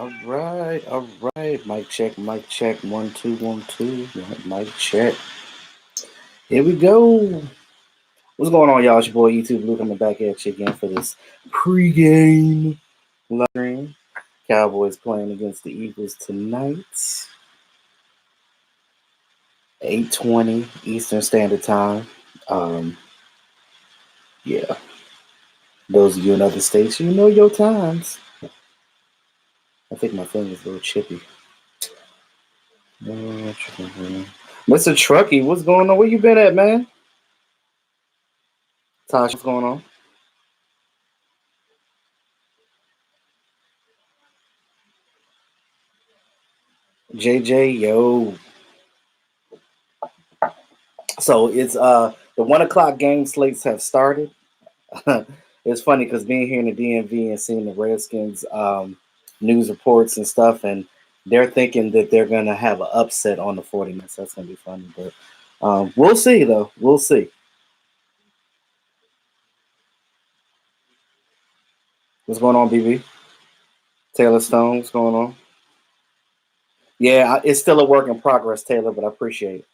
All right. Mic check, mic check. 1 2 1 2. Mic check. Here we go. What's going on, y'all? It's your boy YouTube Luke. I'm back at you again for this pregame live stream. Cowboys playing against the Eagles tonight. 8:20 Eastern Standard Time. Yeah. Those of you in other states, you know your times. I think my thing is a little chippy. Mr. Truckee, what's going on? Where you been at, man? Tosh, what's going on? JJ, yo. So it's the 1 o'clock game slates have started. It's funny because being here in the DMV and seeing the Redskins news reports and stuff, and they're thinking that they're gonna have an upset on the 49ers. That's gonna be funny, but we'll see though. We'll see. What's going on, BB? Taylor Stone, what's going on? Yeah, it's still a work in progress, Taylor, but I appreciate it.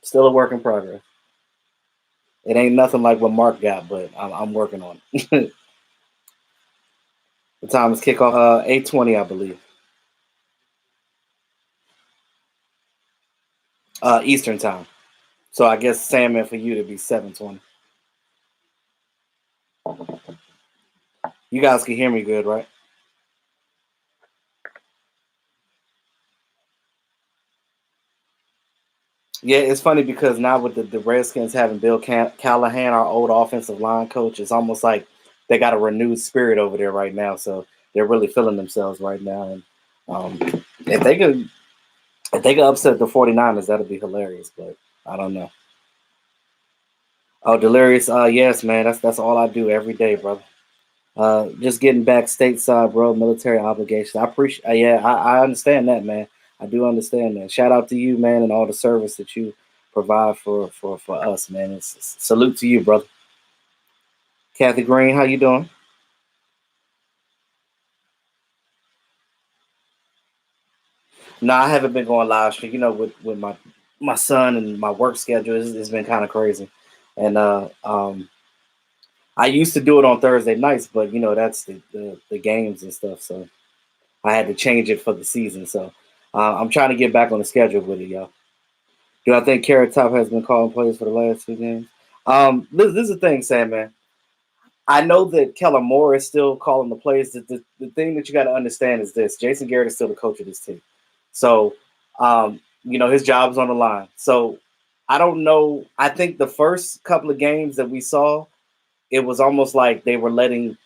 Still a work in progress. It ain't nothing like what Mark got, but I'm working on it. The time is kickoff 8:20, I believe. Eastern time. So I guess salmon for you to be 7:20. You guys can hear me good, right? Yeah, it's funny because now with the Redskins having Bill Callahan, our old offensive line coach, it's almost like they got a renewed spirit over there right now. So they're really feeling themselves right now. And if they could upset the 49ers, that'd be hilarious. But I don't know. Oh, delirious. Yes, man. That's all I do every day, brother. Just getting back stateside, bro. Military obligations. I appreciate. Yeah, I understand that, man. I do understand that. Shout out to you, man, and all the service that you provide for us, man. Salute to you, brother. Kathy Green, how you doing? No, I haven't been going live stream. You know, with my son and my work schedule, it's been kind of crazy. And I used to do it on Thursday nights, but you know that's the games and stuff. So I had to change it for the season. So I'm trying to get back on the schedule with it, y'all. Do I think Carrot Top has been calling plays for the last 2 games? This is the thing, Sam, man. I know that Kellen Moore is still calling the plays. The thing that you got to understand is this: Jason Garrett is still the coach of this team, so you know his job is on the line. So I don't know. I think the first couple of games that we saw, it was almost like they were letting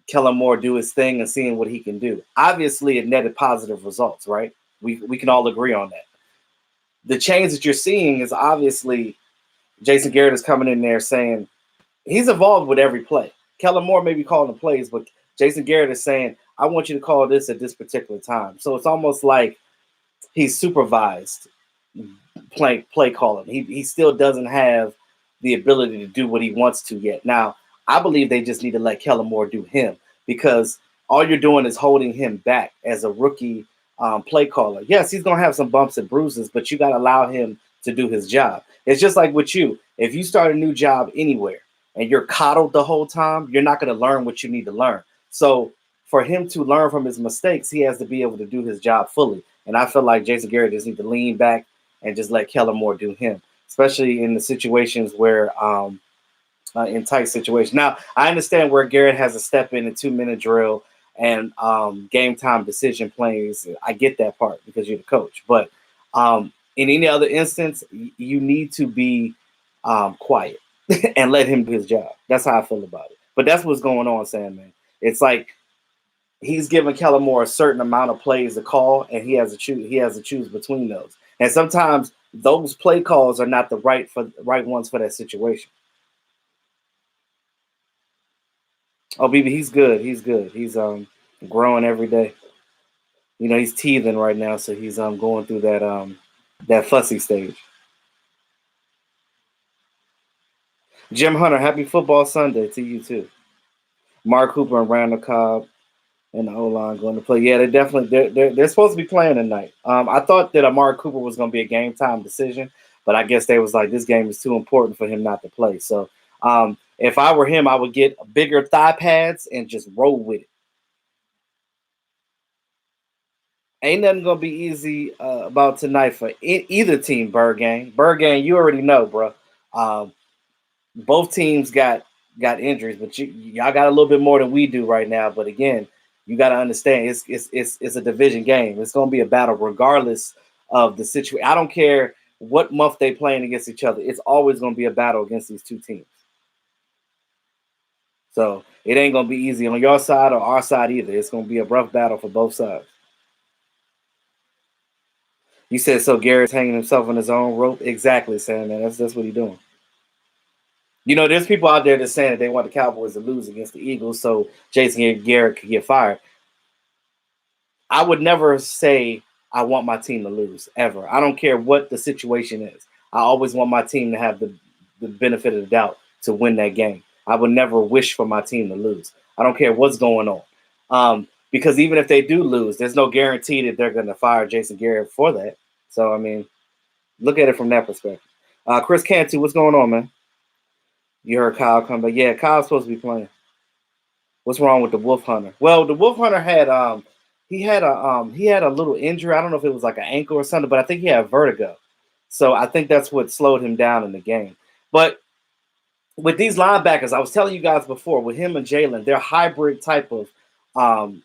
Kellen Moore do his thing and seeing what he can do. Obviously, it netted positive results, right? We can all agree on that. The change that you're seeing is obviously Jason Garrett is coming in there saying he's involved with every play. Kellen Moore may be calling the plays, but Jason Garrett is saying, I want you to call this at this particular time. So it's almost like he's supervised play calling. He still doesn't have the ability to do what he wants to yet. Now, I believe they just need to let Kellen Moore do him because all you're doing is holding him back as a rookie play caller. Yes, he's going to have some bumps and bruises, but you got to allow him to do his job. It's just like with you. If you start a new job anywhere and you're coddled the whole time, you're not going to learn what you need to learn. So for him to learn from his mistakes, he has to be able to do his job fully. And I feel like Jason Garrett just needs to lean back and just let Kellen Moore do him, especially in the situations where in tight situations. Now, I understand where Garrett has a step in a 2-minute drill and game time decision plays. I get that part because you're the coach. But in any other instance, you need to be quiet and let him do his job. That's how I feel about it. But that's what's going on, Sam, man. It's like he's giving Kellen Moore a certain amount of plays to call, and he has to choose. He has to choose between those. And sometimes those play calls are not the right ones for that situation. Oh, BB, he's good. He's good. He's growing every day. You know, he's teething right now, so he's going through that fussy stage. Jim Hunter, happy football Sunday to you too. Mark Cooper and Randall Cobb. and the O line going to play. Yeah, they definitely they're supposed to be playing tonight. I thought that Amari Cooper was going to be a game time decision, but I guess they was like this game is too important for him not to play. So if I were him, I would get bigger thigh pads and just roll with it. Ain't nothing gonna be easy about tonight for either team. Bird gang, you already know, bro. Um, both teams got injuries, but y'all got a little bit more than we do right now. But again, you got to understand it's a division game. It's going to be a battle regardless of the situation. I don't care what month they playing against each other. It's always going to be a battle against these two teams. So it ain't going to be easy on your side or our side either. It's going to be a rough battle for both sides. You said so. Garrett's hanging himself on his own rope. Exactly, Sam. Man, that's what he's doing. You know, there's people out there that's saying that they want the Cowboys to lose against the Eagles so Jason Garrett could get fired. I would never say I want my team to lose ever. I don't care what the situation is. I always want my team to have the benefit of the doubt to win that game. I would never wish for my team to lose. I don't care what's going on. Because even if they do lose, there's no guarantee that they're going to fire Jason Garrett for that. So, I mean, look at it from that perspective. Chris Cantu, what's going on, man? You heard Kyle come back. Yeah, Kyle's supposed to be playing. What's wrong with the Wolf Hunter? Well, the Wolf Hunter had he had a little injury. I don't know if it was like an ankle or something, but I think he had vertigo. So I think that's what slowed him down in the game. But with these linebackers, I was telling you guys before, with him and Jalen, they're hybrid type of um,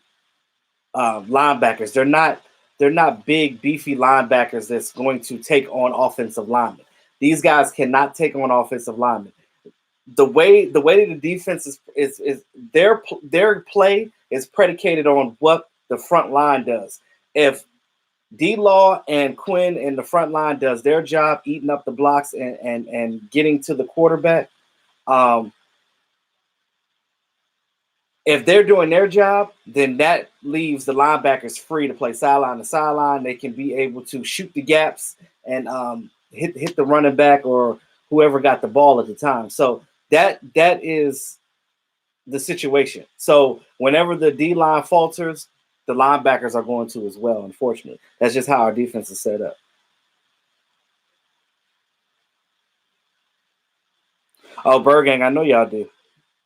linebackers. They're not big, beefy linebackers that's going to take on offensive linemen. These guys cannot take on offensive linemen. The way that the defense is their play is predicated on what the front line does. If D Law and Quinn in the front line does their job, eating up the blocks and getting to the quarterback, um, if they're doing their job, then that leaves the linebackers free to play sideline to sideline. They can be able to shoot the gaps and hit the running back or whoever got the ball at the time. So that is the situation. So whenever the D line falters, the linebackers are going to as well. Unfortunately, that's just how our defense is set up. Oh, Bergang, I know y'all do,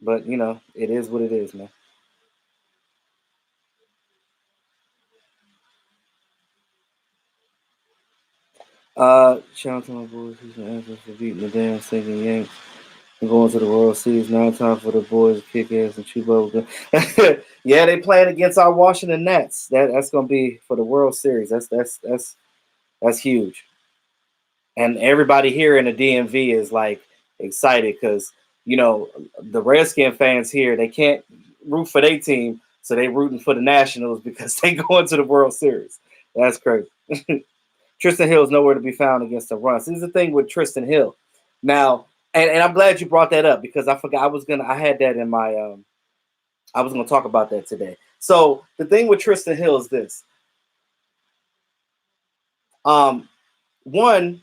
but you know it is what it is, man. Shout out to my boys who's an answer for beating the damn stinking Yanks and going to the World Series. Now it's time for the boys to kick ass and chew bubble. Yeah, they playing against our Washington Nets. That's gonna be for the World Series. That's huge. And everybody here in the DMV is like excited because you know the Redskin fans here they can't root for their team, so they rooting for the Nationals because they going to the World Series. That's crazy. Tristan Hill is nowhere to be found against the run. So this is the thing with Tristan Hill. Now, and I'm glad you brought that up because I forgot I had that in my I was gonna talk about that today. So the thing with Tristan Hill is this. Um, one,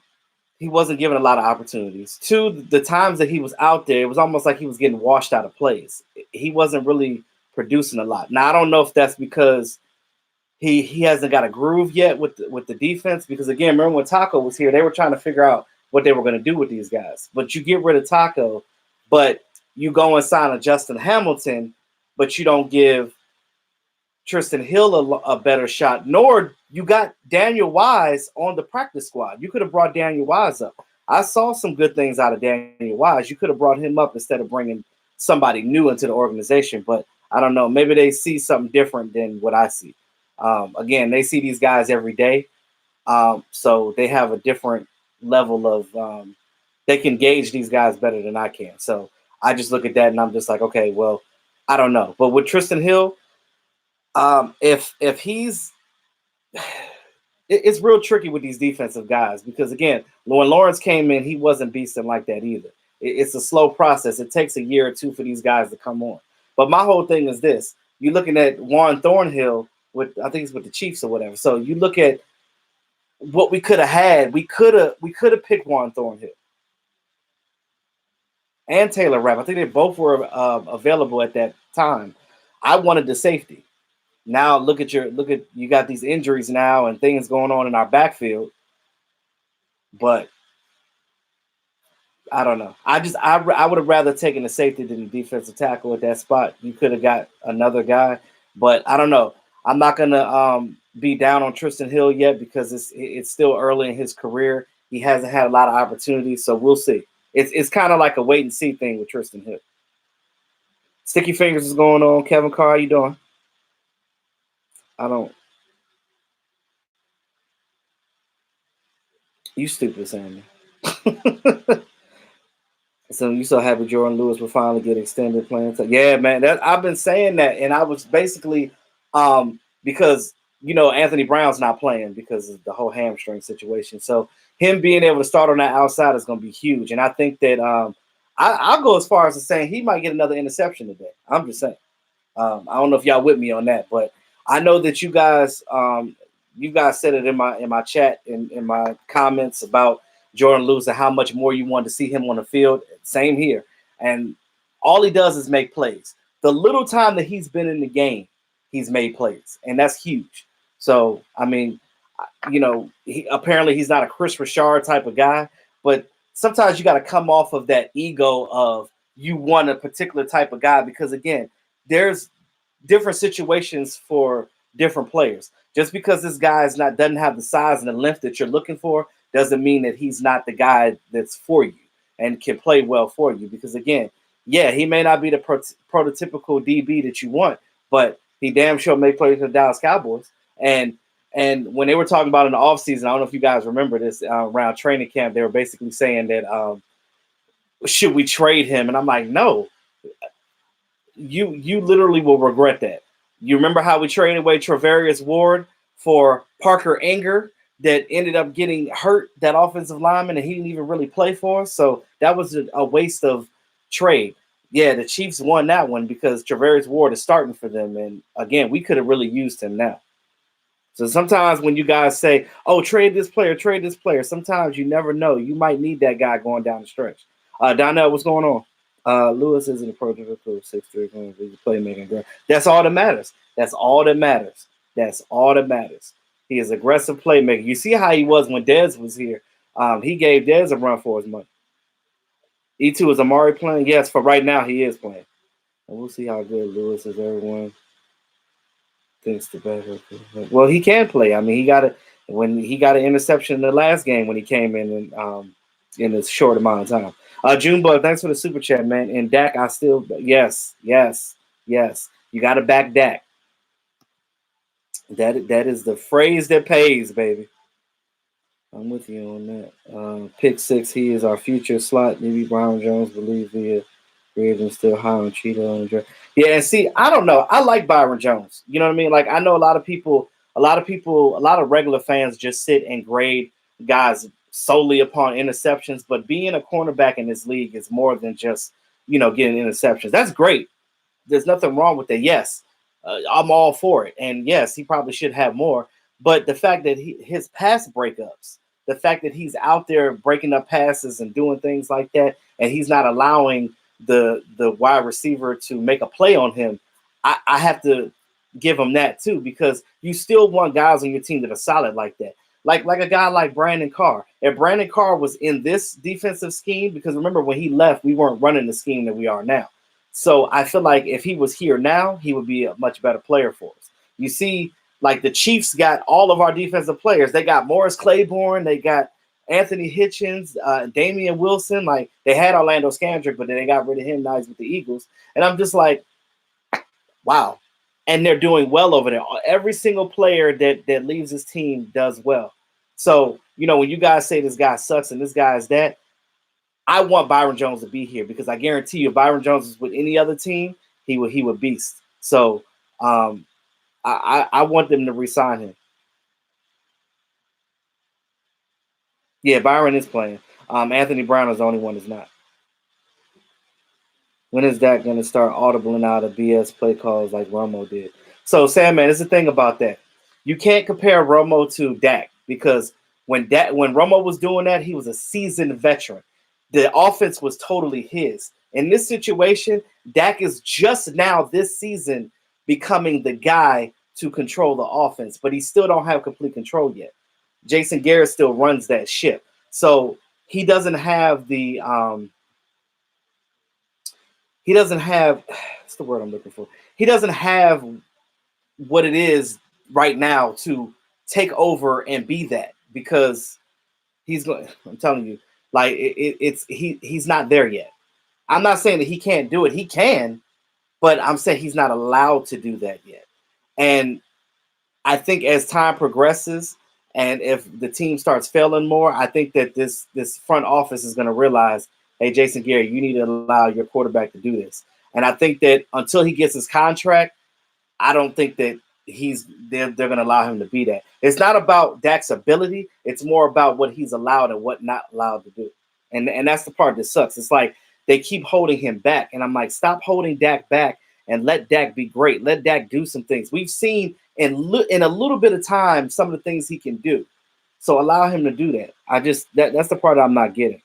he wasn't given a lot of opportunities. Two, the times that he was out there, it was almost like he was getting washed out of plays. He wasn't really producing a lot. Now I don't know if that's because he hasn't got a groove yet with the defense because again, remember when Taco was here, they were trying to figure out what they were going to do with these guys. But you get rid of Taco, but you go and sign a Justin Hamilton, but you don't give Tristan Hill a better shot. Nor you got Daniel Wise on the practice squad. You could have brought Daniel Wise up. I saw some good things out of Daniel Wise. You could have brought him up instead of bringing somebody new into the organization. But I don't know. Maybe they see something different than what I see. Again, they see these guys every day, so they have a different level of. They can gauge these guys better than I can. So I just look at that and I'm just like, okay, well, I don't know. But with Tristan Hill, if he's it's real tricky with these defensive guys because again, when Lawrence came in, he wasn't beasting like that either. It's a slow process. It takes a year or two for these guys to come on. But my whole thing is this: you're looking at Juan Thornhill with I think it's with the Chiefs or whatever. So you look at what we could have had. We could have picked Juan Thornhill and Taylor Rapp. I think they both were available at that time. I wanted the safety. Now look at you got these injuries now and things going on in our backfield, but I don't know. I would have rather taken the safety than the defensive tackle at that spot. You could have got another guy, but I don't know. I'm not gonna be down on Tristan Hill yet because it's still early in his career. He hasn't had a lot of opportunities, so we'll see. It's kind of like a wait and see thing with Tristan Hill. Sticky fingers is going on. Kevin Carr, how you doing? I don't. You stupid, Sammy. So you so happy Jordan Lewis will finally get extended playing time? Yeah, man. That I've been saying that, and I was basically because Anthony Brown's not playing because of the whole hamstring situation. So him being able to start on that outside is going to be huge, and I think that I'll go as far as to saying he might get another interception today. I'm just saying. I don't know if y'all with me on that, but I know that you guys said it in my chat in my comments about Jordan Lewis and how much more you want to see him on the field. Same here, and all he does is make plays. The little time that he's been in the game, he's made plays, and that's huge. So I mean, apparently he's not a Chris Richard type of guy, but sometimes you got to come off of that ego of you want a particular type of guy because again there's different situations for different players. Just because this guy doesn't have the size and the length that you're looking for doesn't mean that he's not the guy that's for you and can play well for you. Because again, yeah, he may not be the prototypical DB that you want, but he damn sure may play for the Dallas Cowboys. And when they were talking about in the offseason, I don't know if you guys remember this around training camp, they were basically saying that should we trade him? And I'm like, no, you literally will regret that. You remember how we traded away Travarius Ward for Parker Anger that ended up getting hurt, that offensive lineman, and he didn't even really play for us. So that was a waste of trade. Yeah, the Chiefs won that one because Travarius Ward is starting for them. And again, we could have really used him now. So sometimes when you guys say, oh, trade this player, sometimes you never know. You might need that guy going down the stretch. Donnell, what's going on? Lewis isn't a prototypical 6'3" playmaking. That's all that matters. That's all that matters. That's all that matters. He is aggressive playmaker. You see how he was when Dez was here. He gave Dez a run for his money. E2 is Amari playing? Yes, for right now he is playing. And we'll see how good Lewis is. Everyone thinks the better. Well, he can play. I mean, he got an interception in the last game when he came in a short amount of time. Junebug, thanks for the super chat, man. And Dak, I still yes. You got to back Dak. That is the phrase that pays, baby. I'm with you on that. Pick six, he is our future slot. Maybe Brown Jones believe the creative still high on Cheeto and Dre. Yeah, and see, I don't know. I like Byron Jones. You know what I mean? Like I know a lot of regular fans just sit and grade guys solely upon interceptions, but being a cornerback in this league is more than just getting interceptions. That's great. There's nothing wrong with that. Yes, I'm all for it, and yes, he probably should have more. But the fact that his pass breakups, the fact that he's out there breaking up passes and doing things like that, and he's not allowing the wide receiver to make a play on him, I have to give him that too, because you still want guys on your team that are solid like that. Like a guy like Brandon Carr. If Brandon Carr was in this defensive scheme, because remember when he left, we weren't running the scheme that we are now. So I feel like if he was here now, he would be a much better player for us. You see, like the Chiefs got all of our defensive players. They got Morris Claiborne, they got Anthony Hitchens, Damian Wilson. Like they had Orlando Scandrick, but then they got rid of him. Now he's with the Eagles, and I'm just like, wow. And they're doing well over there. Every single player that leaves his team does well. So when you guys say this guy sucks and this guy is that, I want Byron Jones to be here because I guarantee you, if Byron Jones is with any other team, he would beast. So I want them to resign him. Yeah, Byron is playing. Anthony Brown is the only one that's not. When is Dak going to start audibling out of BS play calls like Romo did? So, Sam, man, it's the thing about that. You can't compare Romo to Dak because when Romo was doing that, he was a seasoned veteran. The offense was totally his. In this situation, Dak is just now this season becoming the guy to control the offense, but he still don't have complete control yet. Jason Garrett still runs that ship, so he doesn't have the he doesn't have what's the word I'm looking for? He doesn't have what it is right now to take over and be that because he's going. I'm telling you, like he's not there yet. I'm not saying that he can't do it. He can, but I'm saying he's not allowed to do that yet. And I think as time progresses, and if the team starts failing more, I think that this front office is going to realize, hey, Jason Garrett, you need to allow your quarterback to do this. And I think that until he gets his contract, I don't think that they're going to allow him to be that. It's not about Dak's ability; it's more about what he's allowed and what not allowed to do. And that's the part that sucks. It's like they keep holding him back, and I'm like, stop holding Dak back and let Dak be great. Let Dak do some things. We've seen in a little bit of time some of the things he can do. So allow him to do that. That's the part I'm not getting.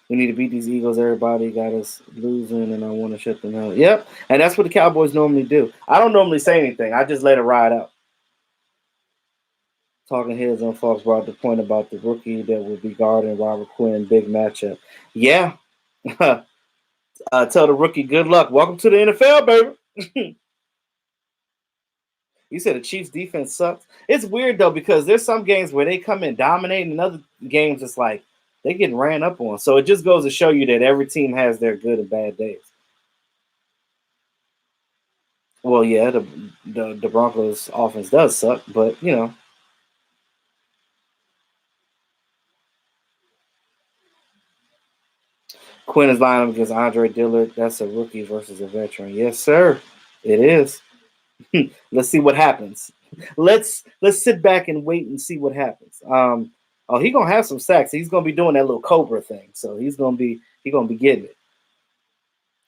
We need to beat these Eagles. Everybody got us losing, and I want to shut them out. Yep, and that's what the Cowboys normally do. I don't normally say anything. I just let it ride out. Talking heads on Fox brought the point about the rookie that would be guarding Robert Quinn. Big matchup. Yeah. Tell the rookie good luck. Welcome to the NFL, baby. You said the Chiefs defense sucks. It's weird though because there's some games where they come in dominating, and other games it's like they getting ran up on. So it just goes to show you that every team has their good and bad days. Well, yeah, the Broncos offense does suck, but you know. Quinn is lining up against Andre Dillard. That's a rookie versus a veteran. Yes, sir. It is. Let's see what happens. Let's sit back and wait and see what happens. He's gonna have some sacks. He's gonna be doing that little Cobra thing. So he's gonna be getting it.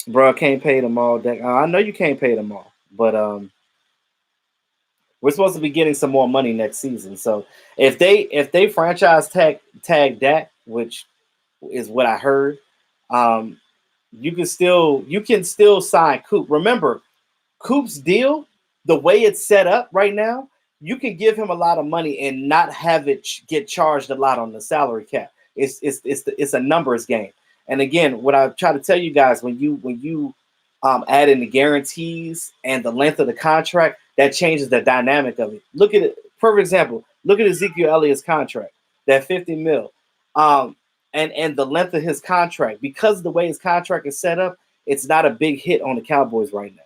Bro, can't pay them all. I know you can't pay them all, but we're supposed to be getting some more money next season. So if they franchise tag Dak, which is what I heard, you can still sign Coop. Remember, Coop's deal, the way it's set up right now, you can give him a lot of money and not have it get charged a lot on the salary cap. It's a numbers game. And again, what I try to tell you guys, when you add in the guarantees and the length of the contract, that changes the dynamic of it. Look at it. Perfect example. Look at Ezekiel Elliott's contract, that 50 mil. And the length of his contract, because of the way his contract is set up, it's not a big hit on the Cowboys right now.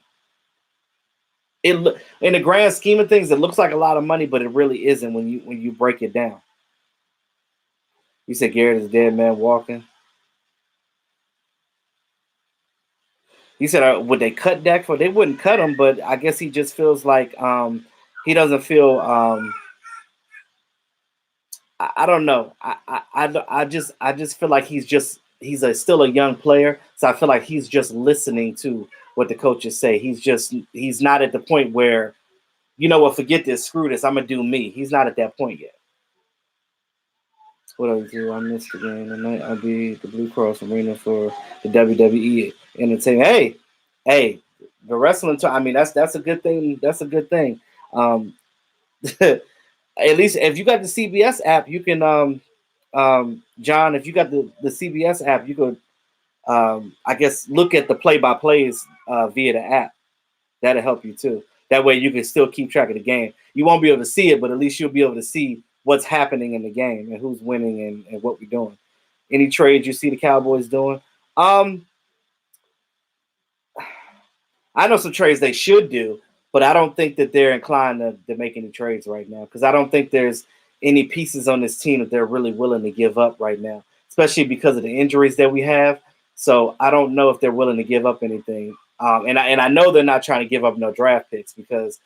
In the grand scheme of things, it looks like a lot of money, but it really isn't when you break it down. You said Garrett is a dead man walking. You said would they cut Dak for? They wouldn't cut him, but I guess he just feels like he doesn't feel. I don't know. I just feel like he's still a young player, so I feel like he's just listening to what the coaches say. He's not at the point where, you know what, forget this, screw this, I'm gonna do me. He's not at that point yet. What I do? I missed the game tonight. I'll be the Blue Cross Arena for the WWE entertainment. Hey, the wrestling. I mean, that's a good thing. That's a good thing. At least if you got the CBS app, you can, John, if you got the CBS app, you could, I guess, look at the play-by-plays via the app. That'll help you too. That way you can still keep track of the game. You won't be able to see it, but at least you'll be able to see what's happening in the game and who's winning and what we're doing. Any trades you see the Cowboys doing? I know some trades they should do, but I don't think that they're inclined to make any trades right now because I don't think there's any pieces on this team that they're really willing to give up right now, especially because of the injuries that we have. So I don't know if they're willing to give up anything. And I know they're not trying to give up no draft picks because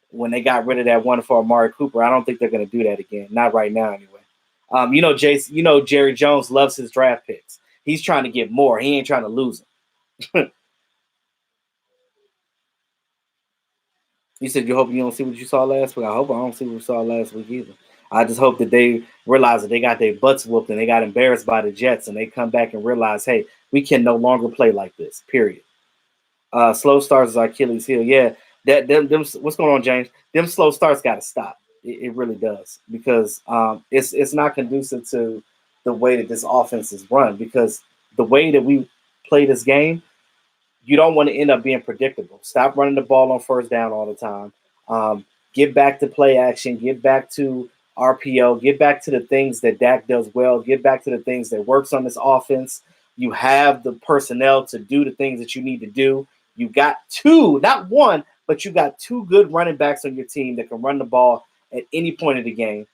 when they got rid of that one for Amari Cooper, I don't think they're going to do that again. Not right now, anyway. Jerry Jones loves his draft picks. He's trying to get more. He ain't trying to lose them. You said you hope you don't see what you saw last week. I hope I don't see what we saw last week either. I just hope that they realize that they got their butts whooped and they got embarrassed by the Jets and they come back and realize, hey, we can no longer play like this, period. Slow starts is Achilles heel. Yeah, What's going on, James? Them slow starts got to stop. It really does because it's not conducive to the way that this offense is run. Because the way that we play this game, you don't want to end up being predictable. Stop running the ball on first down all the time. Get back to play action. Get back to RPO. Get back to the things that Dak does well. Get back to the things that works on this offense. You have the personnel to do the things that you need to do. You got two, not one, but you got two good running backs on your team that can run the ball at any point of the game.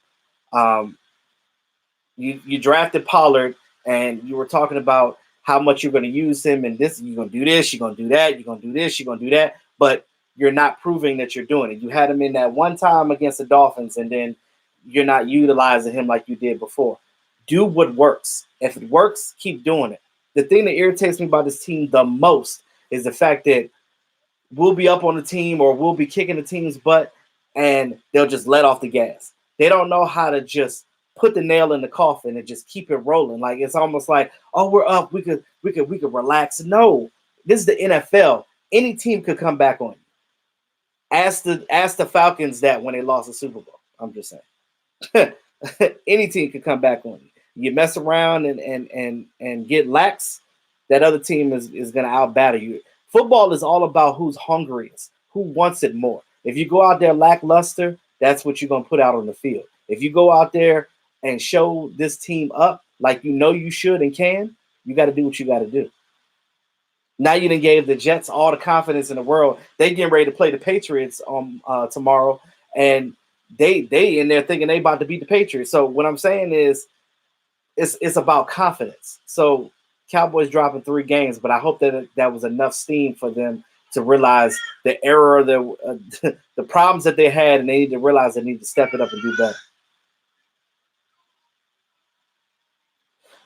Um, you drafted Pollard, and you were talking about how much you're going to use him, and this you're going to do this, you're going to do that, you're going to do this, you're going to do that, but you're not proving that you're doing it. You had him in that one time against the Dolphins, and then you're not utilizing him like you did before. Do what works. If it works, keep doing it. The thing that irritates me about this team the most is the fact that we'll be up on the team or we'll be kicking the team's butt, and they'll just let off the gas. They don't know how to just put the nail in the coffin and just keep it rolling. Like it's almost like, oh, we're up. We could relax. No, this is the NFL. Any team could come back on you. Ask the Falcons that when they lost the Super Bowl. I'm just saying. Any team could come back on you. You mess around and get lax, that other team is going to outbattle you. Football is all about who's hungriest, who wants it more. If you go out there lackluster, that's what you're going to put out on the field. If you go out there and show this team up like you know you should and can, you got to do what you got to do. Now you done gave the Jets all the confidence in the world. They getting ready to play the Patriots tomorrow, and they in there thinking they about to beat the Patriots. So what I'm saying is, it's about confidence. So Cowboys dropping 3 games, but I hope that was enough steam for them to realize the error, the problems that they had, and they need to realize they need to step it up and do better.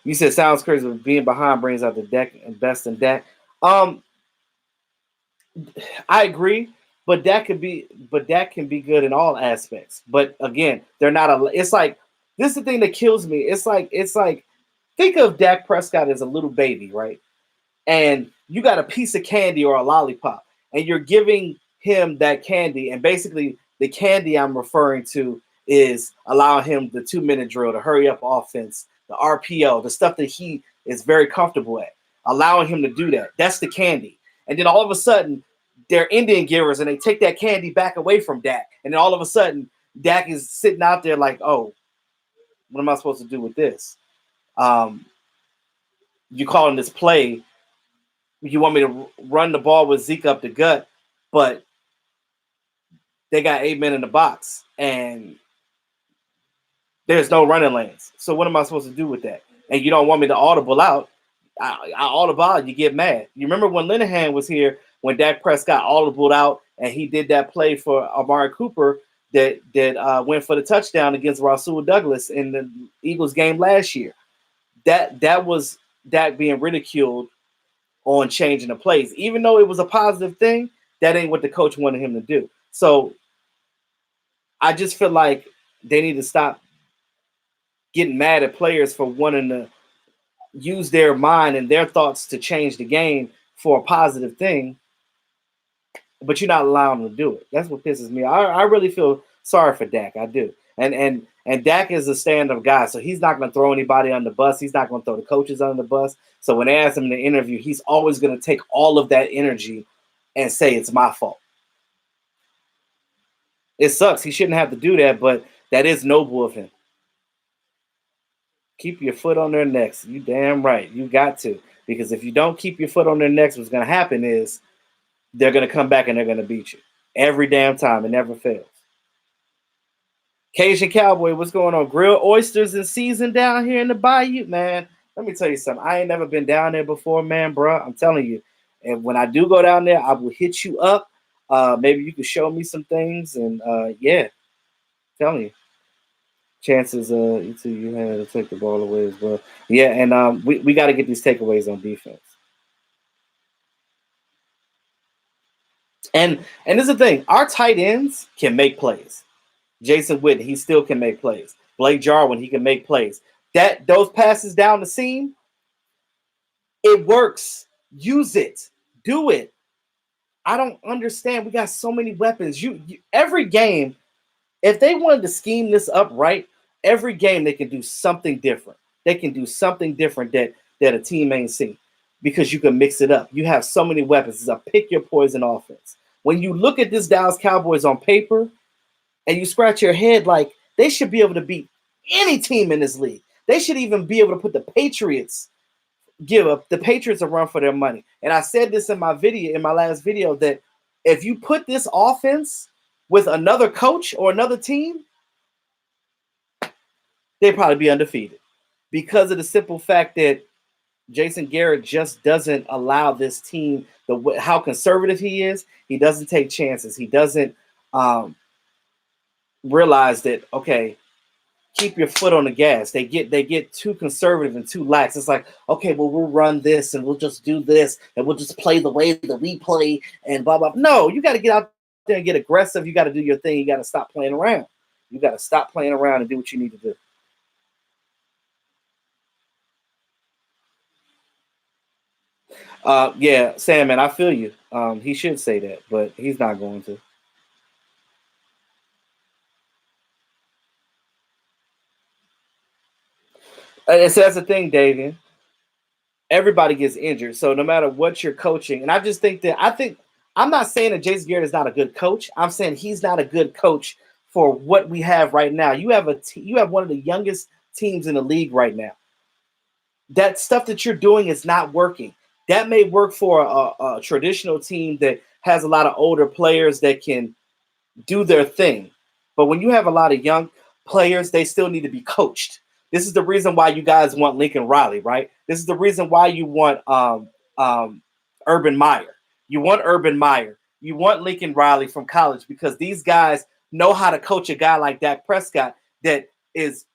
You said sounds crazy, but being behind brings out the deck and best in Dak. I agree, but that can be good in all aspects. But again, they're not a. It's like this is the thing that kills me. It's like think of Dak Prescott as a little baby, right? And you got a piece of candy or a lollipop, and you're giving him that candy, and basically the candy I'm referring to is allowing him the 2-minute drill, the hurry up offense, the RPO, the stuff that he is very comfortable at, allowing him to do that. That's the candy. And then all of a sudden, they're Indian givers, and they take that candy back away from Dak. And then all of a sudden, Dak is sitting out there like, oh, what am I supposed to do with this? You calling this play. You want me to run the ball with Zeke up the gut, but they got 8 men in the box, and there's no running lanes. So what am I supposed to do with that? And you don't want me to audible out. I audible out, you get mad. You remember when Linehan was here, when Dak Prescott audibled out, and he did that play for Amari Cooper that went for the touchdown against Rasul Douglas in the Eagles game last year. That was Dak being ridiculed on changing the plays. Even though it was a positive thing, that ain't what the coach wanted him to do. So I just feel like they need to stop getting mad at players for wanting to use their mind and their thoughts to change the game for a positive thing, but you're not allowing them to do it. That's what pisses me. I really feel sorry for Dak. I do. And Dak is a stand-up guy, so he's not going to throw anybody on the bus. He's not going to throw the coaches on the bus. So when they ask him in the interview, he's always going to take all of that energy and say it's my fault. It sucks. He shouldn't have to do that, but that is noble of him. Keep your foot on their necks. You damn right. You got to. Because if you don't keep your foot on their necks, what's going to happen is they're going to come back and they're going to beat you. Every damn time. It never fails. Cajun Cowboy, what's going on? Grilled oysters in season down here in the bayou, man. Let me tell you something. I ain't never been down there before, man, bro. I'm telling you. And when I do go down there, I will hit you up. Maybe you can show me some things. And, yeah, I'm telling you. Chances you had to take the ball away as well. Yeah, and we got to get these takeaways on defense. And this is the thing. Our tight ends can make plays. Jason Witten, he still can make plays. Blake Jarwin, he can make plays. Those passes down the seam, it works. Use it. Do it. I don't understand. We got so many weapons. Every game, if they wanted to scheme this up right, every game they can do something different. They can do something different that a team ain't seen because you can mix it up. You have so many weapons. It's a pick your poison offense. When you look at this Dallas Cowboys on paper and you scratch your head, like they should be able to beat any team in this league. They should even be able to put the Patriots, give up the Patriots a run for their money. And I said this in my video, in my last video, that if you put this offense with another coach or another team, they'd probably be undefeated because of the simple fact that Jason Garrett just doesn't allow this team how conservative he is. He doesn't take chances. He doesn't realize that, okay, keep your foot on the gas. They get too conservative and too lax. It's like, okay, well, we'll run this and we'll just do this and we'll just play the way that we play and blah, blah. No, you got to get out there and get aggressive. You got to do your thing. You got to stop playing around. You got to stop playing around and do what you need to do. Yeah, Sam, man, I feel you. He should say that, but he's not going to. And so that's the thing, Davian. Everybody gets injured. So no matter what you're coaching, and I just think I'm not saying that Jason Garrett is not a good coach. I'm saying he's not a good coach for what we have right now. You have you have one of the youngest teams in the league right now. That stuff that you're doing is not working. That may work for a traditional team that has a lot of older players that can do their thing. But when you have a lot of young players, they still need to be coached. This is the reason why you guys want Lincoln Riley, right? This is the reason why you want Urban Meyer. You want Urban Meyer. You want Lincoln Riley from college because these guys know how to coach a guy like Dak Prescott that is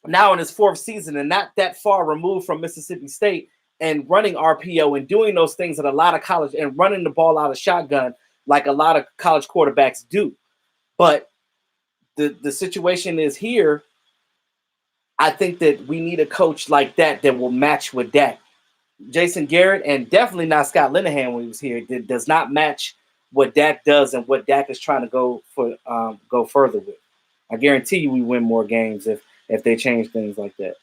now in his fourth season and not that far removed from Mississippi State and running RPO and doing those things that a lot of college and running the ball out of shotgun like a lot of college quarterbacks do. But the situation is here. I think that we need a coach like that will match with Dak. Jason Garrett and definitely not Scott Linehan when he was here does not match what Dak does and what Dak is trying to go further with. I guarantee you we win more games if they change things like that.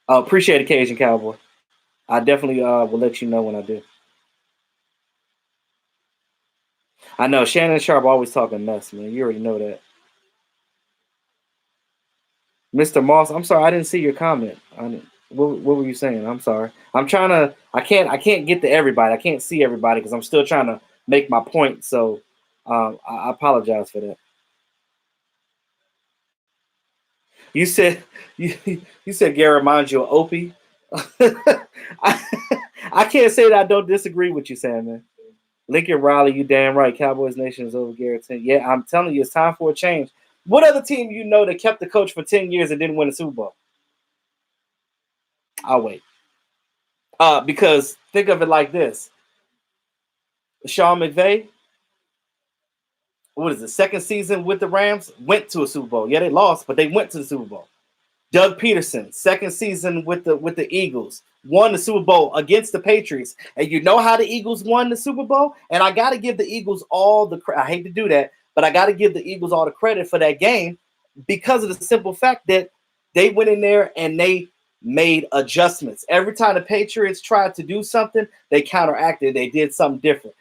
Appreciate occasion, Cowboy. I definitely will let you know when I do. I know Shannon Sharp always talking mess, man. You already know that. Mr. Moss, I'm sorry, I didn't see your comment. What were you saying? I'm sorry. I'm trying to. I can't get to everybody. I can't see everybody because I'm still trying to make my point. So I apologize for that. You said you said Gary reminds you of Opie. I can't say that I don't disagree with you, Sam, man. Lincoln Riley, you damn right. Cowboys Nation is over Garrett. Yeah, I'm telling you, it's time for a change. What other team you know that kept the coach for 10 years and didn't win a Super Bowl? I'll wait. Because think of it like this. Sean McVay, what is the second season with the Rams, went to a Super Bowl. Yeah, they lost, but they went to the Super Bowl. Doug Peterson, second season with the Eagles, won the Super Bowl against the Patriots. And you know how the Eagles won the Super Bowl? And I got to give the Eagles all the credit. I hate to do that, but I got to give the Eagles all the credit for that game because of the simple fact that they went in there and they made adjustments. Every time the Patriots tried to do something, they counteracted. They did something different.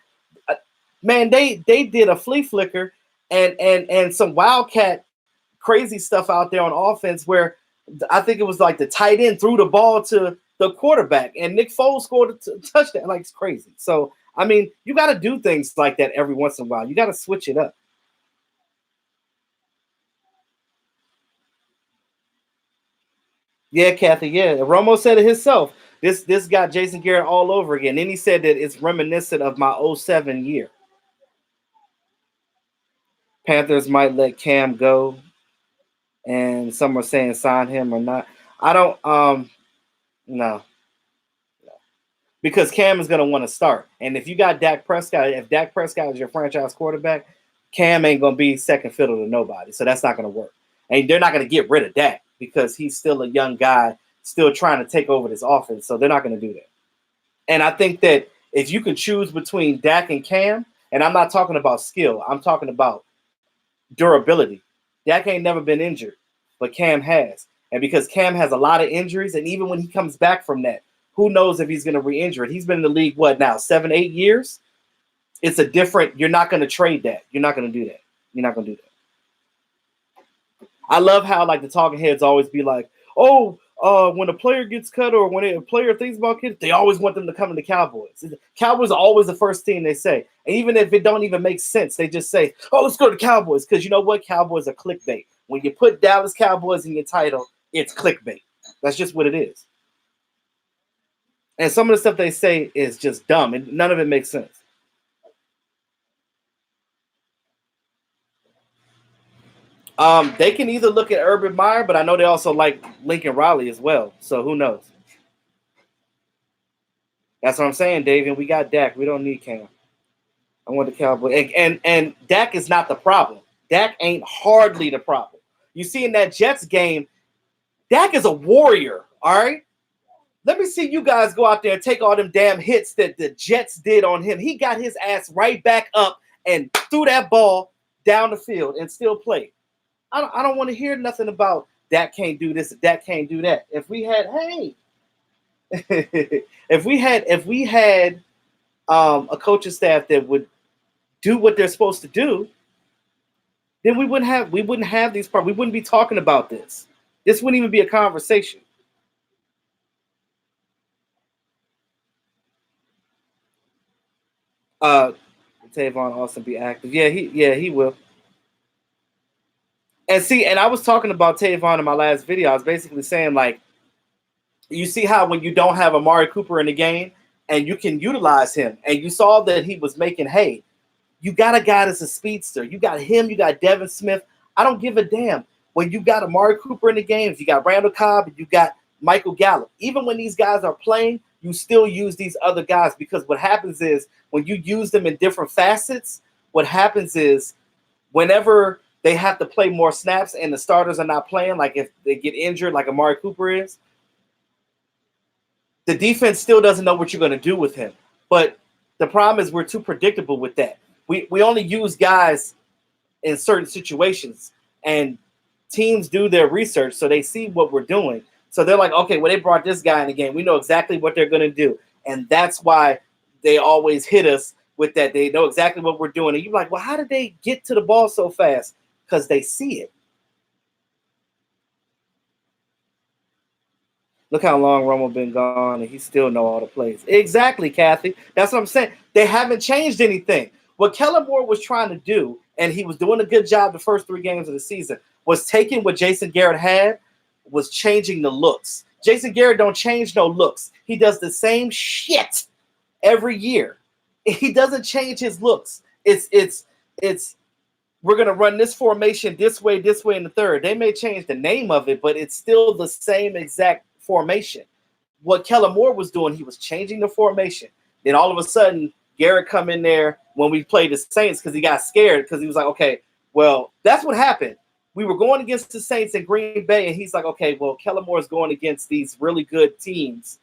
Man, they did a flea flicker and some wildcat crazy stuff out there on offense where I think it was like the tight end threw the ball to the quarterback and Nick Foles scored a touchdown. Like, it's crazy. So, I mean, you got to do things like that every once in a while. You got to switch it up. Yeah, Kathy. Yeah, Romo said it himself. This got Jason Garrett all over again. Then he said that it's reminiscent of my '07 year. Panthers might let Cam go, and some are saying sign him or not. I don't. No, because Cam is going to want to start. And if you got Dak Prescott, if Dak Prescott is your franchise quarterback, Cam ain't going to be second fiddle to nobody. So that's not going to work. And they're not going to get rid of Dak because he's still a young guy, still trying to take over this offense. So they're not going to do that. And I think that If you can choose between Dak and Cam, and I'm not talking about skill, I'm talking about durability. Dak ain't never been injured, but Cam has. And because Cam has a lot of injuries, and even when he comes back from that, who knows if he's going to re-injure it? He's been in the league, what now, 7, 8 years? It's a different, you're not going to trade that. You're not going to do that. You're not going to do that. I love how like the talking heads always be like, oh, when a player gets cut or when a player thinks about kids, they always want them to come to the Cowboys. Cowboys are always the first team they say. And even if it don't even make sense, they just say, oh, let's go to the Cowboys. Because you know what? Cowboys are clickbait. When you put Dallas Cowboys in your title, it's clickbait. That's just what it is. And some of the stuff they say is just dumb, and none of it makes sense. They can either look at Urban Meyer, but I know they also like Lincoln Riley as well. So who knows? That's what I'm saying, David. We got Dak. We don't need Cam. I want the Cowboys. And Dak is not the problem. Dak ain't hardly the problem. You see in that Jets game, Dak is a warrior, all right? Let me see you guys go out there and take all them damn hits that the Jets did on him. He got his ass right back up and threw that ball down the field and still played. I don't want to hear nothing about Dak can't do this, Dak can't do that. If we had, if we had a coaching staff that would do what they're supposed to do, then we wouldn't have these problems. We wouldn't be talking about this. This wouldn't even be a conversation. Tavon Austin be active. Yeah, he will. And see, and I was talking about Tavon in my last video. I was basically saying, like, you see how when you don't have Amari Cooper in the game and you can utilize him, and you saw that he was making hay. You got a guy that's a speedster. You got him. You got Devin Smith. I don't give a damn. When you got Amari Cooper in the game, if you got Randall Cobb, you got Michael Gallup. Even when these guys are playing, you still use these other guys, because what happens is when you use them in different facets, what happens is whenever they have to play more snaps and the starters are not playing, like if they get injured like Amari Cooper is, the defense still doesn't know what you're going to do with him. But the problem is we're too predictable with that. We only use guys in certain situations, and teams do their research, so they see what we're doing. So they're like, okay, well, they brought this guy in the game. We know exactly what they're going to do. And that's why they always hit us with that. They know exactly what we're doing. And you're like, well, how did they get to the ball so fast? Because they see it. Look how long Romo been gone, and he still know all the plays. Exactly, Kathy. That's what I'm saying. They haven't changed anything. What Kellen Moore was trying to do, and he was doing a good job the first 3 games of the season, was taking what Jason Garrett had, was changing the looks. Jason Garrett don't change no looks. He does the same shit every year. He doesn't change his looks. It's we're going to run this formation this way, in the third. They may change the name of it, but it's still the same exact formation. What Kellen Moore was doing, he was changing the formation. Then all of a sudden, Garrett come in there when we played the Saints because he got scared because he was like, okay, well, that's what happened. We were going against the Saints in Green Bay, and he's like, okay, well, Kellen Moore is going against these really good teams.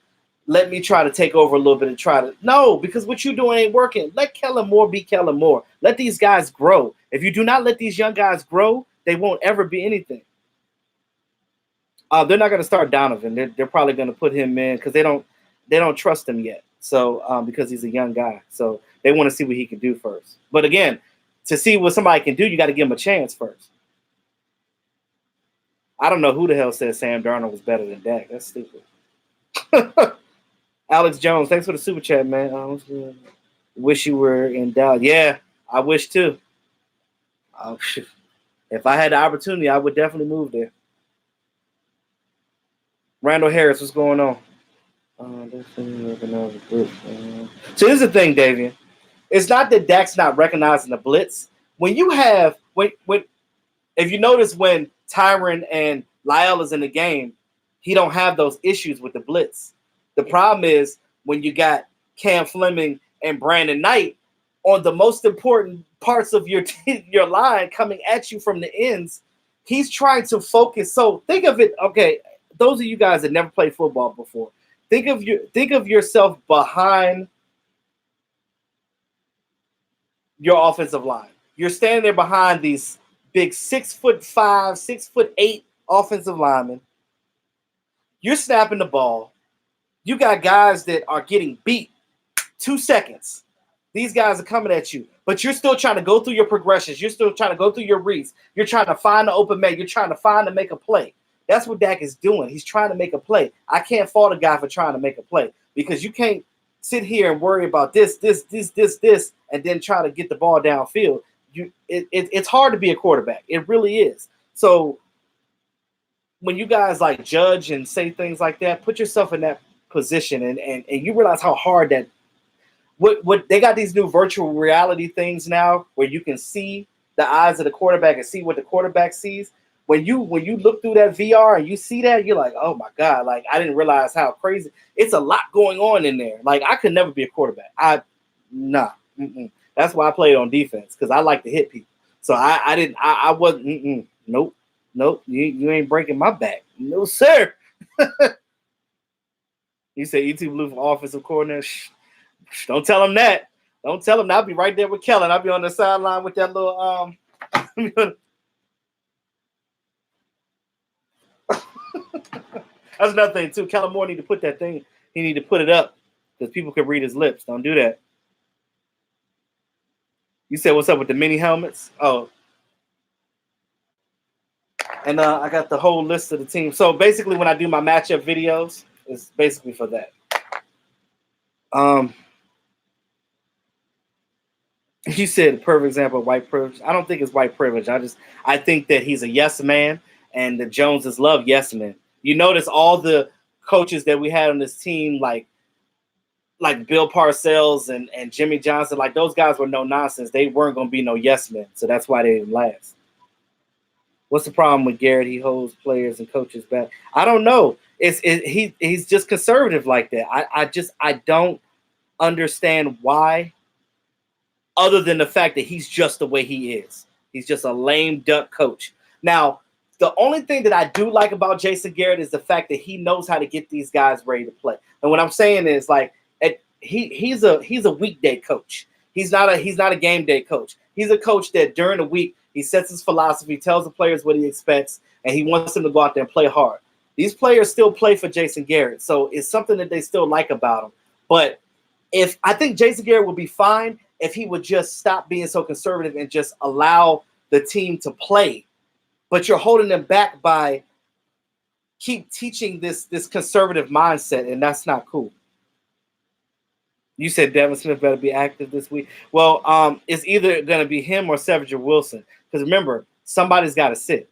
Let me try to take over a little bit and try to – no, because what you're doing ain't working. Let Kellen Moore be Kellen Moore. Let these guys grow. If you do not let these young guys grow, they won't ever be anything. They're not going to start Donovan. They're probably going to put him in because they don't trust him yet. So because he's a young guy, so they want to see what he can do first. But again, to see what somebody can do, you got to give him a chance first. I don't know who the hell said Sam Darnold was better than Dak. That's stupid. Alex Jones, thanks for the super chat, man. Wish you were in Dallas. Yeah, I wish too. If I had the opportunity, I would definitely move there. Randall Harris, what's going on? So here's the thing, Davian. It's not that Dak's not recognizing the blitz. When you have if you notice when Tyron and Lyle is in the game, he don't have those issues with the blitz. The problem is when you got Cam Fleming and Brandon Knight on the most important parts of your line coming at you from the ends, he's trying to focus. So think of it, okay, those of you guys that never played football before, think of yourself behind your offensive line. You're standing there behind these big 6'5", 6'8" offensive linemen. You're snapping the ball. You got guys that are getting beat 2 seconds. These guys are coming at you, but you're still trying to go through your progressions. You're still trying to go through your reads. You're trying to find the open man. You're trying to find to make a play. That's what Dak is doing. He's trying to make a play. I can't fault a guy for trying to make a play because you can't sit here and worry about this, and then try to get the ball downfield. It's hard to be a quarterback. It really is. So when you guys like judge and say things like that, put yourself in that position and you realize how hard that what they got these new virtual reality things now where you can see the eyes of the quarterback and see what the quarterback sees. When you look through that VR and you see that, you're like, oh my God, like I didn't realize how crazy. It's a lot going on in there. Like I could never be a quarterback. That's why I played on defense because I like to hit people. So I wasn't. Nope. You ain't breaking my back. No sir. You say ET Blue for offensive coordinator. Shh, don't tell him that. Don't tell him that. I'll be right there with Kellen. I'll be on the sideline with that little That's another thing too. Kellen Moore need to put that thing. He need to put it up because people can read his lips. Don't do that. You said what's up with the mini helmets? Oh, and I got the whole list of the team. So basically, when I do my matchup videos, it's basically for that. You said perfect example of white privilege. I don't think it's white privilege. I think that he's a yes man, and the Joneses love yes men. You notice all the coaches that we had on this team, like Bill Parcells and Jimmy Johnson, like those guys were no nonsense. They weren't going to be no yes men, so that's why they didn't last. What's the problem with Garrett? He holds players and coaches back. I don't know. He's just conservative like that. I don't understand why. Other than the fact that he's just the way he is. He's just a lame duck coach. Now, the only thing that I do like about Jason Garrett is the fact that he knows how to get these guys ready to play. And what I'm saying is like he's a weekday coach. He's not a game day coach. He's a coach that during the week he sets his philosophy, tells the players what he expects, and he wants them to go out there and play hard. These players still play for Jason Garrett, so it's something that they still like about him. But if I think Jason Garrett would be fine if he would just stop being so conservative and just allow the team to play. But you're holding them back by keep teaching this conservative mindset, and that's not cool. You said Devin Smith better be active this week. Well, it's either going to be him or Sevger Wilson. Because remember, somebody's got to sit.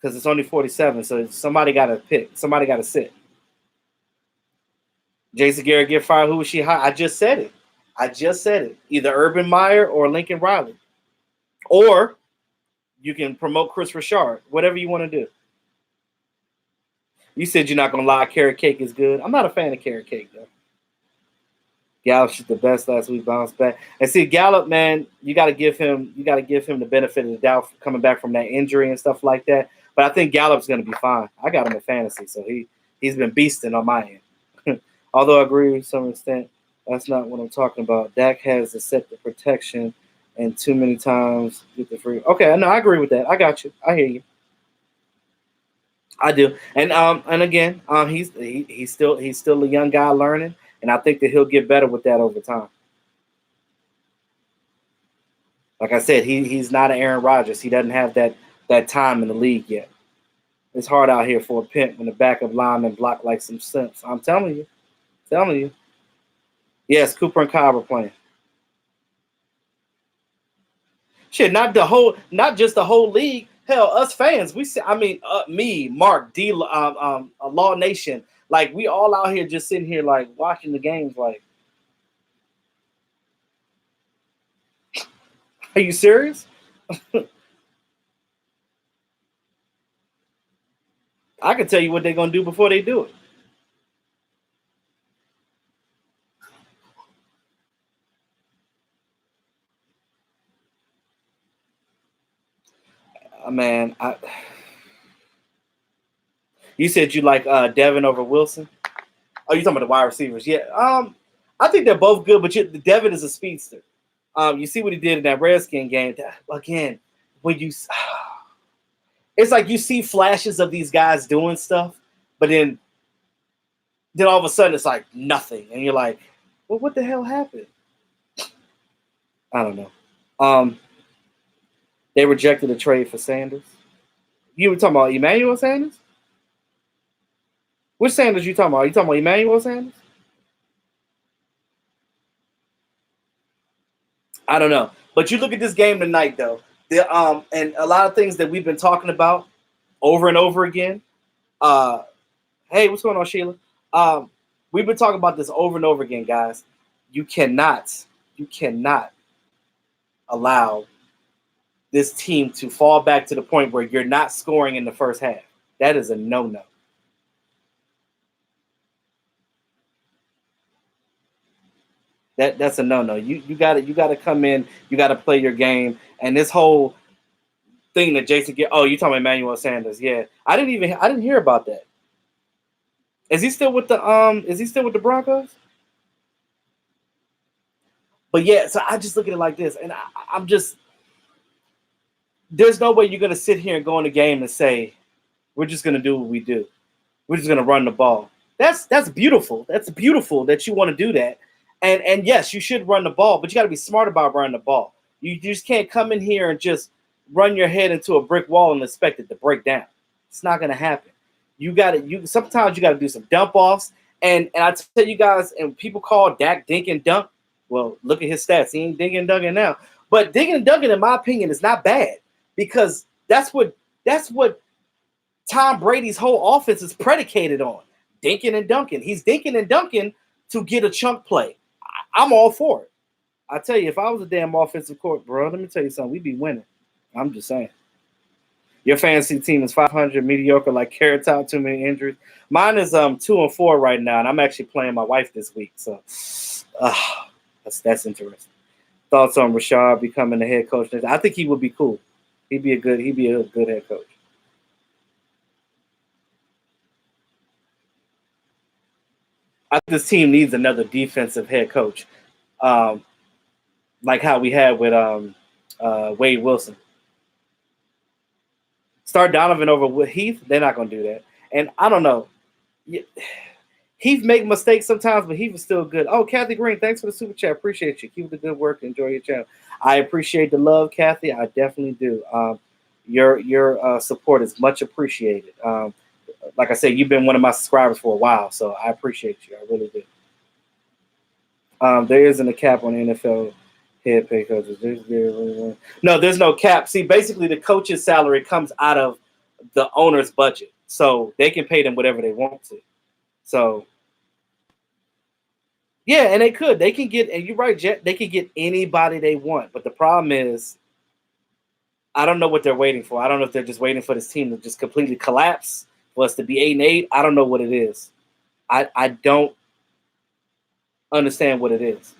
Because it's only 47, so somebody got to pick. Somebody got to sit. Jason Garrett get fired. Who was she hire? I just said it. Either Urban Meyer or Lincoln Riley. Or you can promote Chris Richard. Whatever you want to do. You said you're not going to lie. Carrot cake is good. I'm not a fan of carrot cake, though. Gallup shot the best last week, bounced back. And see, Gallup, man, you got to give him the benefit of the doubt for coming back from that injury and stuff like that. But I think Gallup's going to be fine. I got him in fantasy, so he's been beasting on my end. Although I agree to some extent, that's not what I'm talking about. Dak has to set the protection and too many times get the free. Okay, no, I agree with that. I got you. I hear you. I do. And again, he's still a young guy learning. And I think that he'll get better with that over time. Like I said, he's not an Aaron Rodgers. He doesn't have that time in the league yet. It's hard out here for a pimp when the backup lineman block like some simps. I'm telling you. Yes, Cooper and Cobb are playing. Shit, not just the whole league. Hell, us fans, me, Mark, D, Law Nation, like we all out here just sitting here like watching the games. Like, are you serious? I can tell you what they're gonna do before they do it. Man, you said you like Devin over Wilson. Oh, you talking about the wide receivers? Yeah. I think they're both good, but Devin is a speedster. You see what he did in that Redskin game. Again, when you, it's like you see flashes of these guys doing stuff, but then all of a sudden it's like nothing, and you're like, well, what the hell happened? I don't know. They rejected a trade for Sanders. You were talking about Emmanuel Sanders? Which Sanders you talking about? Are you talking about Emmanuel Sanders? I don't know. But you look at this game tonight, though. And a lot of things that we've been talking about over and over again. Hey, what's going on, Sheila? We've been talking about this over and over again, guys. You cannot allow this team to fall back to the point where you're not scoring in the first half. That is a no-no. That's a no-no. You gotta come in, you gotta play your game. And this whole thing that Jason get, oh, you talking about Emmanuel Sanders. Yeah. I didn't hear about that. Is he still with the Broncos? But yeah, so I just look at it like this, and I'm just, there's no way you're gonna sit here and go in the game and say, we're just gonna do what we do. We're just gonna run the ball. That's beautiful. That's beautiful that you want to do that. And yes, you should run the ball, but you got to be smart about running the ball. You just can't come in here and just run your head into a brick wall and expect it to break down. It's not going to happen. Sometimes you got to do some dump offs. And I tell you guys, and people call Dak dink and dunk. Well, look at his stats. He ain't dinking and dunking now. But dinking and dunking, in my opinion, is not bad because that's what Tom Brady's whole offense is predicated on. Dinking and dunking. He's dinking and dunking to get a chunk play. I'm all for it. I tell you, if I was a damn offensive court, bro, let me tell you something. We'd be winning. I'm just saying. Your fantasy team is 500, mediocre, like Carrot Top, too many injuries. Mine is 2-4 right now, and I'm actually playing my wife this week. So that's interesting. Thoughts on Rashad becoming the head coach? I think he would be cool. He'd be a good head coach. I think this team needs another defensive head coach, like how we had with Wade Wilson. Start Donovan over Heath. They're not going to do that. And I don't know. Heath make mistakes sometimes, but Heath is still good. Oh, Kathy Green, thanks for the super chat. Appreciate you. Keep the good work. Enjoy your channel. I appreciate the love, Kathy. I definitely do. Your support is much appreciated. Like I said, you've been one of my subscribers for a while, so I appreciate you. I really do. There isn't a cap on NFL head pay coaches. No, there's no cap. See, basically, the coach's salary comes out of the owner's budget, so they can pay them whatever they want to. So, yeah, and they can get, and you're right, Jet, they can get anybody they want. But the problem is, I don't know what they're waiting for. I don't know if they're just waiting for this team to just completely collapse. For us to be 8-8, I don't know what it is. I don't understand what it is.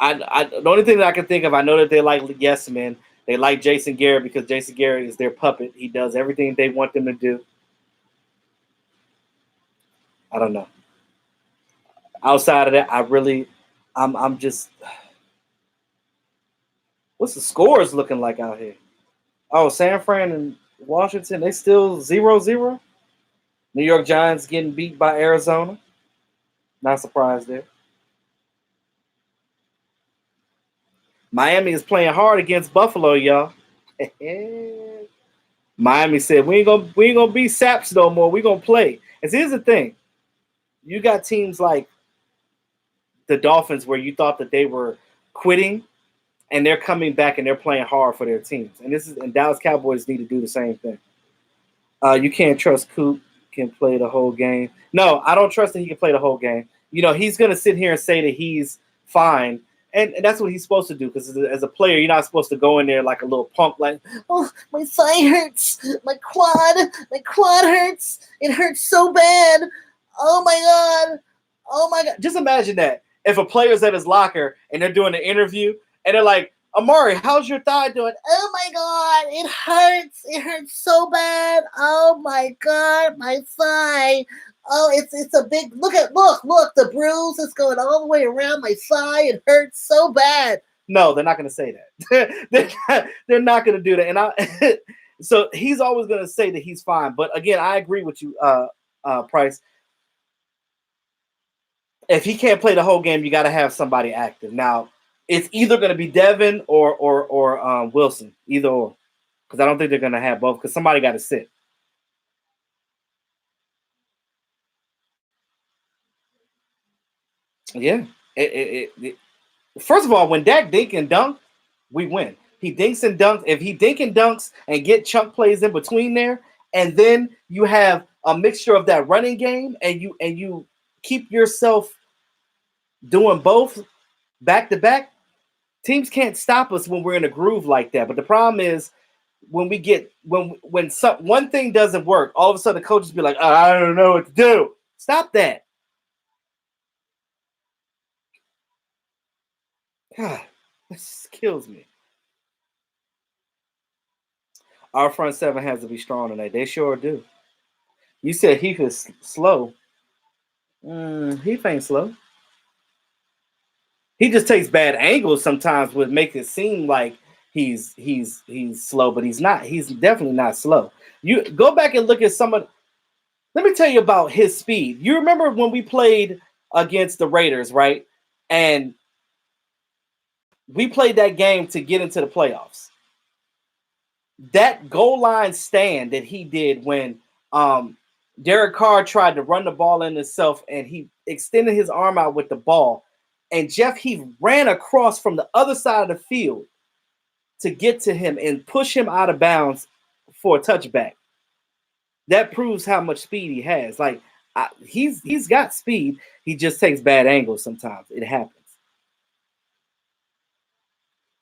The only thing that I can think of, I know that they like yes men. They like Jason Garrett because Jason Garrett is their puppet. He does everything they want them to do. I don't know. Outside of that, I'm just. What's the scores looking like out here? Oh, San Fran and Washington, they still 0-0. New York Giants getting beat by Arizona. Not surprised there. Miami is playing hard against Buffalo, y'all. Miami said, we ain't gonna be saps no more. We're gonna play. And here's the thing. You got teams like the Dolphins where you thought that they were quitting, and they're coming back and they're playing hard for their teams. And Dallas Cowboys need to do the same thing. You can't trust Coop can play the whole game. No, I don't trust that he can play the whole game. You know, he's going to sit here and say that he's fine. And that's what he's supposed to do because as a player, you're not supposed to go in there like a little punk like, oh, my thigh hurts. My quad hurts. It hurts so bad. Oh, my God. Just imagine that. If a player's at his locker and they're doing an interview and they're like, Amari, how's your thigh doing? Oh, my God, it hurts. It hurts so bad. Oh, my God, my thigh. Oh, it's a big look the bruise is going all the way around my thigh. It hurts so bad. No, they're not going to say that. They're not going to do that. And so he's always going to say that he's fine. But again, I agree with you, Price. If he can't play the whole game, you got to have somebody active. Now, it's either going to be Devin or Wilson, either or, because I don't think they're going to have both. Because somebody got to sit. Yeah. First of all, when Dak dink and dunk, we win. He dinks and dunks. If he dink and dunks and get chunk plays in between there, and then you have a mixture of that running game, and you keep yourself doing both back to back, teams can't stop us when we're in a groove like that. But the problem is when we get when one thing doesn't work, all of a sudden the coaches be like, oh, I don't know what to do. Stop that. God, this kills me. Our front seven has to be strong tonight. They sure do. You said Heath is slow. Heath ain't slow. He just takes bad angles sometimes, would make it seem like he's slow, but he's not. He's definitely not slow. You go back and look at some of. Let me tell you about his speed. You remember when we played against the Raiders, right? And we played that game to get into the playoffs. That goal line stand that he did when Derek Carr tried to run the ball in himself and he extended his arm out with the ball. And Jeff Heath ran across from the other side of the field to get to him and push him out of bounds for a touchback. That proves how much speed he has. Like he's got speed. He just takes bad angles sometimes. It happens.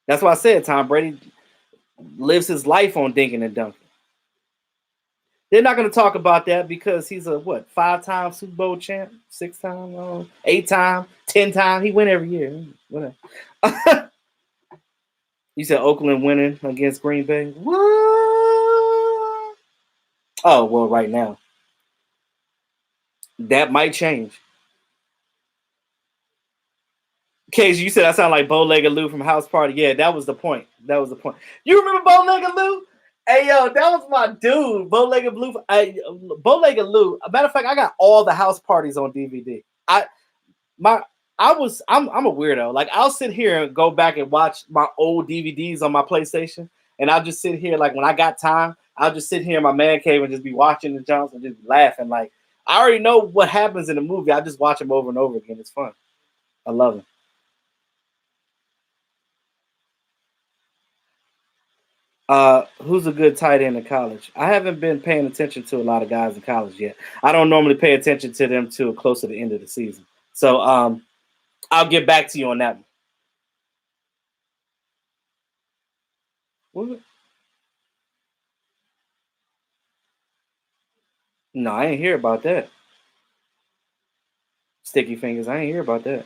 That's why I said Tom Brady lives his life on dinking and dunking. They're not going to talk about that because he's a 5-time Super Bowl champ, 6-time, 8-time, 10-time. He win every year. Whatever. You said Oakland winning against Green Bay. What? Oh well, right now that might change. Case, you said I sound like Bow-Legged Lou from House Party. Yeah, that was the point. That was the point. You remember Bow-Legged Lou? Hey, yo, that was my dude, Bow-Legged Lou. Bow-Legged Lou. A matter of fact, I got all the house parties on DVD. I'm a weirdo. Like, I'll sit here and go back and watch my old DVDs on my PlayStation, and I'll just sit here, like, when I got time, I'll just sit here in my man cave and just be watching the jumps and just laughing. Like, I already know what happens in the movie. I just watch them over and over again. It's fun. I love it. Who's a good tight end in college? I haven't been paying attention to a lot of guys in college yet. I don't normally pay attention to them till close to the end of the season. So I'll get back to you on that one. No, I ain't hear about that. Sticky fingers. I ain't hear about that.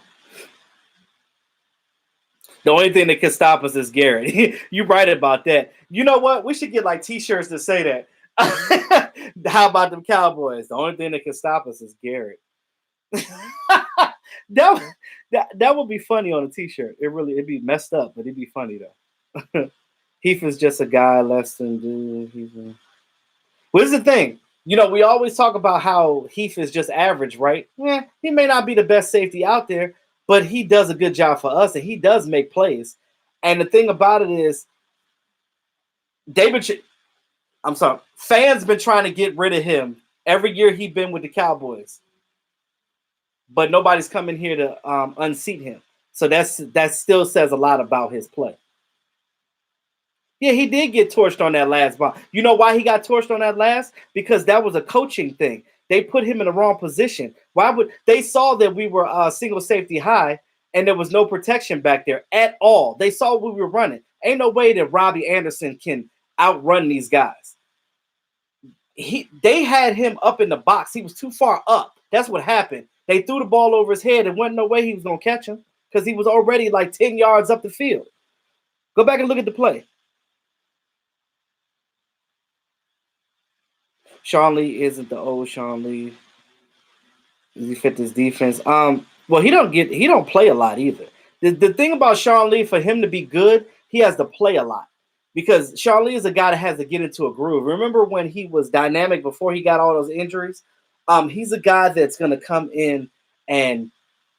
The only thing that can stop us is Garrett. You right about that. You know what? We should get like T-shirts to say that. How about them Cowboys? The only thing that can stop us is Garrett. that would be funny on a T-shirt. It'd be messed up, but it'd be funny though. Heath is just a guy less than dude. What is the thing? You know, we always talk about how Heath is just average, right? Yeah, he may not be the best safety out there, but he does a good job for us, and he does make plays. And the thing about it is, I'm sorry, fans been trying to get rid of him every year he's been with the Cowboys, but nobody's coming here to unseat him. So that still says a lot about his play. Yeah, he did get torched on that last ball. You know why he got torched on that last? Because that was a coaching thing. They put him in the wrong position. Why would they saw that we were single safety high and there was no protection back there at all? They saw we were running. Ain't no way that Robbie Anderson can outrun these guys. They had him up in the box. He was too far up. That's what happened. They threw the ball over his head and wasn't no way he was gonna catch him because he was already like 10 yards up the field. Go back and look at the play. Sean Lee isn't the old Sean Lee. Does he fit this defense? Well, he don't play a lot either. The thing about Sean Lee, for him to be good, he has to play a lot. Because Sean Lee is a guy that has to get into a groove. Remember when he was dynamic before he got all those injuries? He's a guy that's going to come in and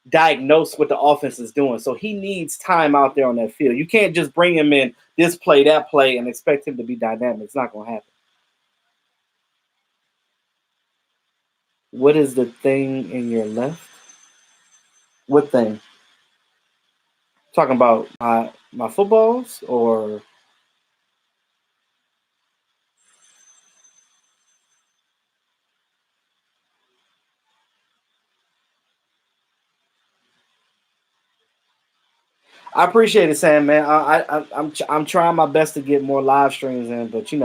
diagnose what the offense is doing. So he needs time out there on that field. You can't just bring him in this play, that play, and expect him to be dynamic. It's not going to happen. What is the thing in your left? What thing? Talking about my footballs or I appreciate it, Sam, man. I'm trying my best to get more live streams in, but you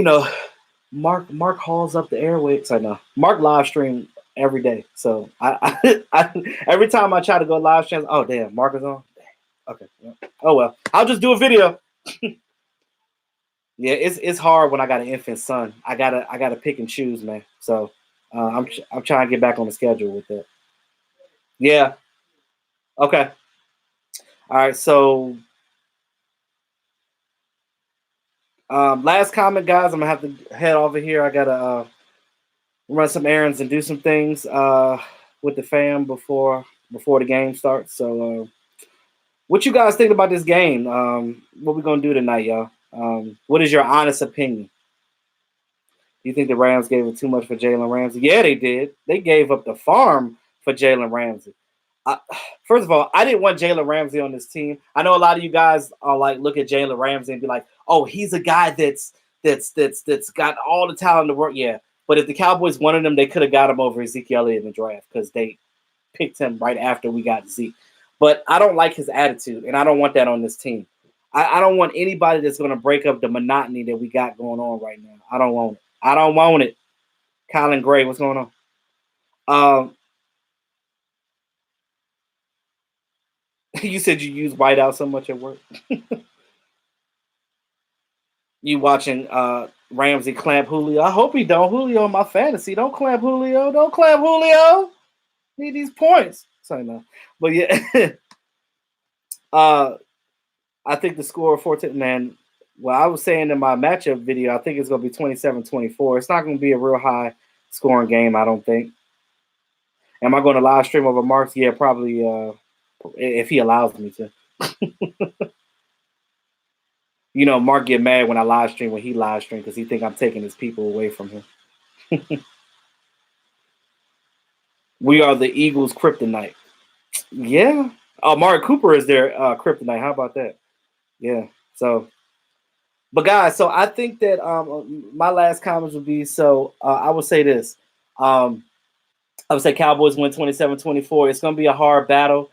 know, Mark hauls up the airwaves. I know Mark live stream every day, so every time I try to go live stream, oh damn, Mark is on. Okay, yeah. Oh well, I'll just do a video. Yeah, it's hard when I got an infant son. I gotta pick and choose, man. So I'm trying to get back on the schedule with that. Yeah. Okay. All right. So last comment, guys. I'm gonna have to head over here. I gotta run some errands and do some things with the fam before the game starts. So what you guys think about this game? What we gonna do tonight, y'all? What is your honest opinion? Do you think the Rams gave it too much for Jalen Ramsey? Yeah, they did. They gave up the farm for Jalen Ramsey. First of all, I didn't want Jalen Ramsey on this team. I know a lot of you guys are like, look at Jalen Ramsey and be like, oh, he's a guy that's got all the talent in the world. Yeah, but if the Cowboys wanted him, they could have got him over Ezekiel Elliott in the draft because they picked him right after we got Zeke. But I don't like his attitude, and I don't want that on this team. I don't want anybody that's going to break up the monotony that we got going on right now. I don't want it. I don't want it. Colin Gray, what's going on? You said you use whiteout so much at work. You watching Ramsey clamp Julio? I hope he don't. Julio in my fantasy. Don't clamp Julio. Don't clamp Julio. Need these points. Sorry, no. But yeah, I think the score of 14, man. Well, I was saying in my matchup video, I think it's going to be 27-24. It's not going to be a real high scoring game, I don't think. Am I going to live stream over Marks? Yeah, probably if he allows me to. Mark get mad when I live stream when he live stream because he think I'm taking his people away from him. We are the Eagles' kryptonite. Yeah. Oh, Mark Cooper is their kryptonite. How about that? Yeah. So, but guys, so I think that my last comments would be I would say this. I would say Cowboys win 27-24. It's going to be a hard battle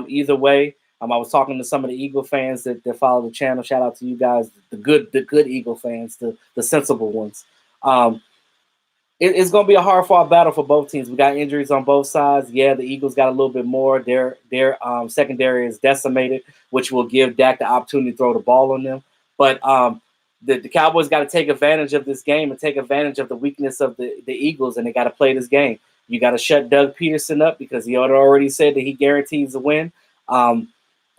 either way. I was talking to some of the Eagle fans that follow the channel. Shout out to you guys, the good Eagle fans, the sensible ones. It's going to be a hard-fought battle for both teams. We got injuries on both sides. Yeah, the Eagles got a little bit more. Their secondary is decimated, which will give Dak the opportunity to throw the ball on them. But the Cowboys got to take advantage of this game and take advantage of the weakness of the Eagles, and they got to play this game. You got to shut Doug Peterson up because he already said that he guarantees a win.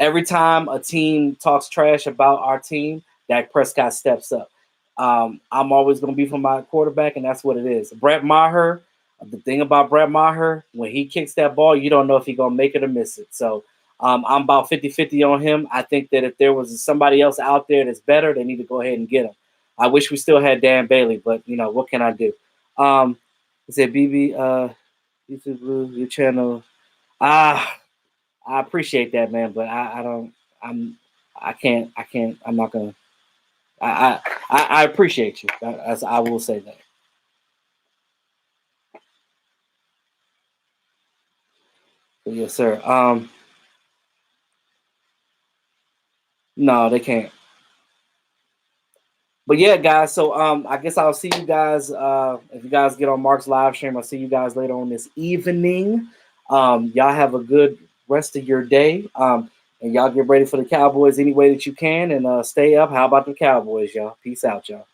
Every time a team talks trash about our team, Dak Prescott steps up. I'm always going to be for my quarterback, and that's what it is. Brett Maher, the thing about Brett Maher, when he kicks that ball, you don't know if he's going to make it or miss it. So I'm about 50-50 on him. I think that if there was somebody else out there that's better, they need to go ahead and get him. I wish we still had Dan Bailey, but, what can I do? It said, BB, YouTube Blue, your channel. I appreciate that, man, but I'm not going to. I appreciate you. I will say that. But yes, sir. No, they can't. But yeah, guys. So I guess I'll see you guys if you guys get on Mark's live stream. I'll see you guys later on this evening. Y'all have a good rest of your day. And y'all get ready for the Cowboys any way that you can, and stay up. How about the Cowboys, y'all? Peace out, y'all.